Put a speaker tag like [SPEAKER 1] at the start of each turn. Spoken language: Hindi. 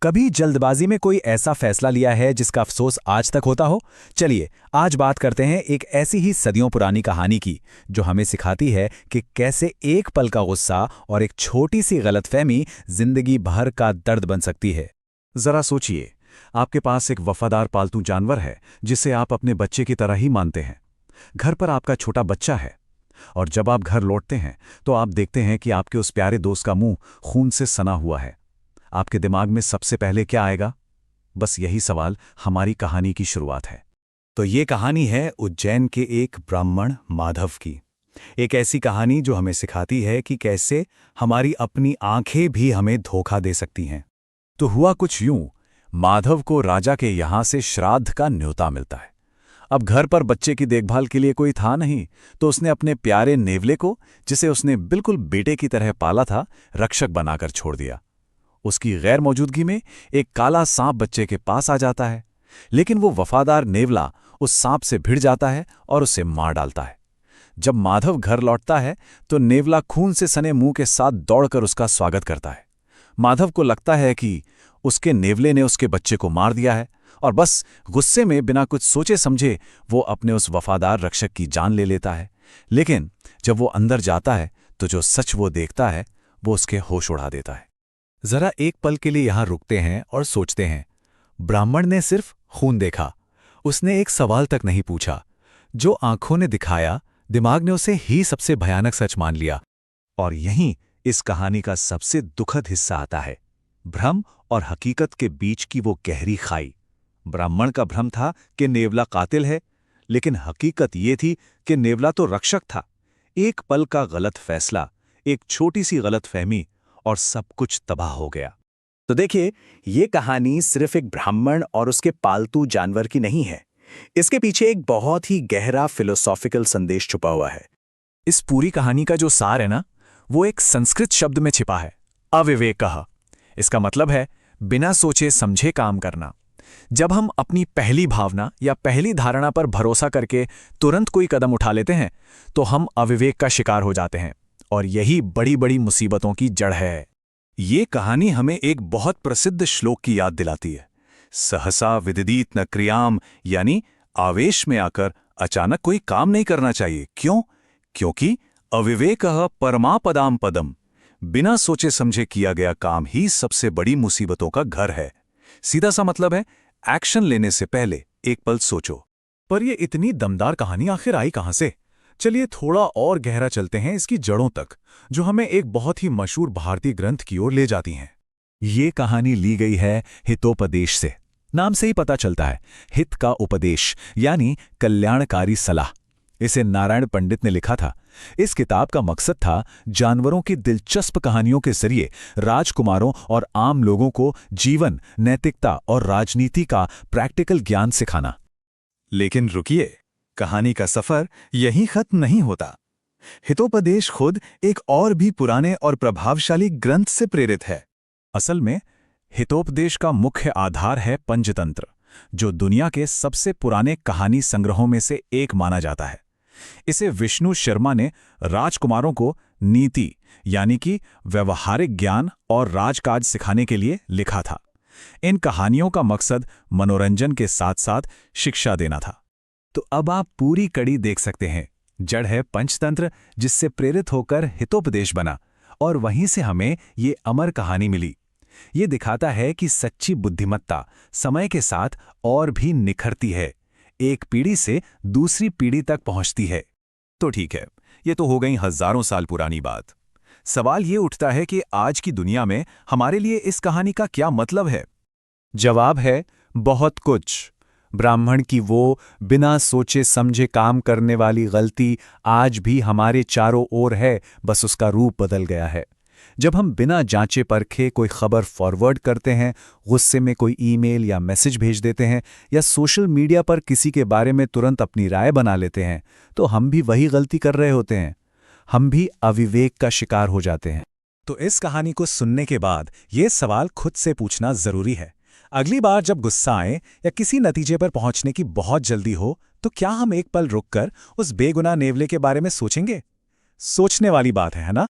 [SPEAKER 1] कभी जल्दबाजी में कोई ऐसा फैसला लिया है जिसका अफसोस आज तक होता हो? चलिए आज बात करते हैं एक ऐसी ही सदियों पुरानी कहानी की, जो हमें सिखाती है कि कैसे एक पल का गुस्सा और एक छोटी सी गलतफहमी जिंदगी भर का दर्द बन सकती है।
[SPEAKER 2] जरा सोचिए, आपके पास एक वफादार पालतू जानवर है जिसे आप अपने बच्चे की तरह ही मानते हैं। घर पर आपका छोटा बच्चा है, और जब आप घर लौटते हैं तो आप देखते हैं कि आपके उस प्यारे दोस्त का मुंह खून से सना हुआ है। आपके दिमाग में सबसे पहले क्या आएगा? बस यही सवाल हमारी कहानी की शुरुआत है।
[SPEAKER 1] तो ये कहानी है उज्जैन के एक ब्राह्मण माधव की। एक ऐसी कहानी जो हमें सिखाती है कि कैसे हमारी अपनी आंखें भी हमें धोखा दे सकती हैं।
[SPEAKER 2] तो हुआ कुछ यूं, माधव को राजा के यहां से श्राद्ध का न्योता मिलता है। अब घर पर बच्चे की देखभाल के लिए कोई था नहीं, तो उसने अपने प्यारे नेवले को, जिसे उसने बिल्कुल बेटे की तरह पाला था, रक्षक बनाकर छोड़ दिया। उसकी गैर मौजूदगी में एक काला सांप बच्चे के पास आ जाता है, लेकिन वो वफादार नेवला उस सांप से भिड़ जाता है और उसे मार डालता है। जब माधव घर लौटता है तो नेवला खून से सने मुंह के साथ दौड़कर उसका स्वागत करता है। माधव को लगता है कि उसके नेवले ने उसके बच्चे को मार दिया है, और बस गुस्से में बिना कुछ सोचे समझे वो अपने उस वफादार रक्षक की जान ले लेता है। लेकिन जब वो अंदर जाता है तो जो सच वो देखता है वो उसके होश उड़ा देता है।
[SPEAKER 1] जरा एक पल के लिए यहां रुकते हैं और सोचते हैं। ब्राह्मण ने सिर्फ खून देखा, उसने एक सवाल तक नहीं पूछा। जो आंखों ने दिखाया, दिमाग ने उसे ही सबसे भयानक सच मान लिया।
[SPEAKER 2] और यहीं इस कहानी का सबसे दुखद हिस्सा आता है, भ्रम और हकीकत के बीच की वो गहरी खाई। ब्राह्मण का भ्रम था कि नेवला कातिल है, लेकिन हकीकत ये थी कि नेवला तो रक्षक था। एक पल का गलत फैसला, एक छोटी सी गलतफहमी, और सब कुछ तबाह हो गया।
[SPEAKER 3] तो देखिए, ये कहानी सिर्फ एक ब्राह्मण और उसके पालतू जानवर की नहीं है। इसके पीछे एक बहुत ही गहरा फिलोसॉफिकल संदेश छुपा हुआ है।
[SPEAKER 1] इस पूरी कहानी का जो सार है ना, वो एक संस्कृत शब्द में छिपा है, अविवेकः। इसका मतलब है बिना सोचे समझे काम करना। जब हम अपनी पहली भावना या पहली धारणा पर भरोसा करके तुरंत कोई कदम उठा लेते हैं, तो हम अविवेक का शिकार हो जाते हैं, और यही बड़ी बड़ी मुसीबतों की जड़ है।
[SPEAKER 2] ये कहानी हमें एक बहुत प्रसिद्ध श्लोक की याद दिलाती है, सहसा विदित न क्रियाम, यानी आवेश में आकर अचानक कोई काम नहीं करना चाहिए। क्यों? क्योंकि अविवेकः परमापदाम पदम, बिना सोचे समझे किया गया काम ही सबसे बड़ी मुसीबतों का घर है। सीधा सा मतलब है, एक्शन लेने से पहले एक पल सोचो।
[SPEAKER 1] पर ये इतनी दमदार कहानी आखिर आई कहां से? चलिए थोड़ा और गहरा चलते हैं इसकी जड़ों तक, जो हमें एक बहुत ही मशहूर भारतीय ग्रंथ की ओर ले जाती हैं। ये कहानी ली गई है हितोपदेश से। नाम से ही पता चलता है, हित का उपदेश यानी कल्याणकारी सलाह। इसे नारायण पंडित ने लिखा था। इस किताब का मकसद था जानवरों की दिलचस्प कहानियों के जरिए राजकुमारों और आम लोगों को जीवन, नैतिकता और राजनीति का प्रैक्टिकल ज्ञान सिखाना।
[SPEAKER 2] लेकिन रुकिए, कहानी का सफर यहीं खत्म नहीं होता। हितोपदेश खुद एक और भी पुराने और प्रभावशाली ग्रंथ से प्रेरित है।
[SPEAKER 1] असल में हितोपदेश का मुख्य आधार है पंचतंत्र, जो दुनिया के सबसे पुराने कहानी संग्रहों में से एक माना जाता है। इसे विष्णु शर्मा ने राजकुमारों को नीति यानी कि व्यवहारिक ज्ञान और राजकाज सिखाने के लिए लिखा था। इन कहानियों का मकसद मनोरंजन के साथ साथ शिक्षा देना था। तो अब आप पूरी कड़ी देख सकते हैं। जड़ है पंचतंत्र, जिससे प्रेरित होकर हितोपदेश बना, और वहीं से हमें ये अमर कहानी मिली। ये दिखाता है कि सच्ची बुद्धिमत्ता समय के साथ और भी निखरती है, एक पीढ़ी से दूसरी पीढ़ी तक पहुंचती है।
[SPEAKER 2] तो ठीक है, ये तो हो गई हजारों साल पुरानी बात। सवाल ये उठता है कि आज की दुनिया में हमारे लिए इस कहानी का क्या मतलब है?
[SPEAKER 1] जवाब है बहुत कुछ। ब्राह्मण की वो बिना सोचे समझे काम करने वाली गलती आज भी हमारे चारों ओर है, बस उसका रूप बदल गया है। जब हम बिना जांचे परखे कोई खबर फॉरवर्ड करते हैं, गुस्से में कोई ईमेल या मैसेज भेज देते हैं, या सोशल मीडिया पर किसी के बारे में तुरंत अपनी राय बना लेते हैं, तो हम भी वही गलती कर रहे होते हैं। हम भी अविवेक का शिकार हो जाते हैं। तो इस कहानी को सुनने के बाद ये सवाल खुद से पूछना जरूरी है। अगली बार जब गुस्सा आए या किसी नतीजे पर पहुंचने की बहुत जल्दी हो, तो क्या हम एक पल रुककर उस बेगुनाह नेवले के बारे में सोचेंगे? सोचने वाली बात है ना?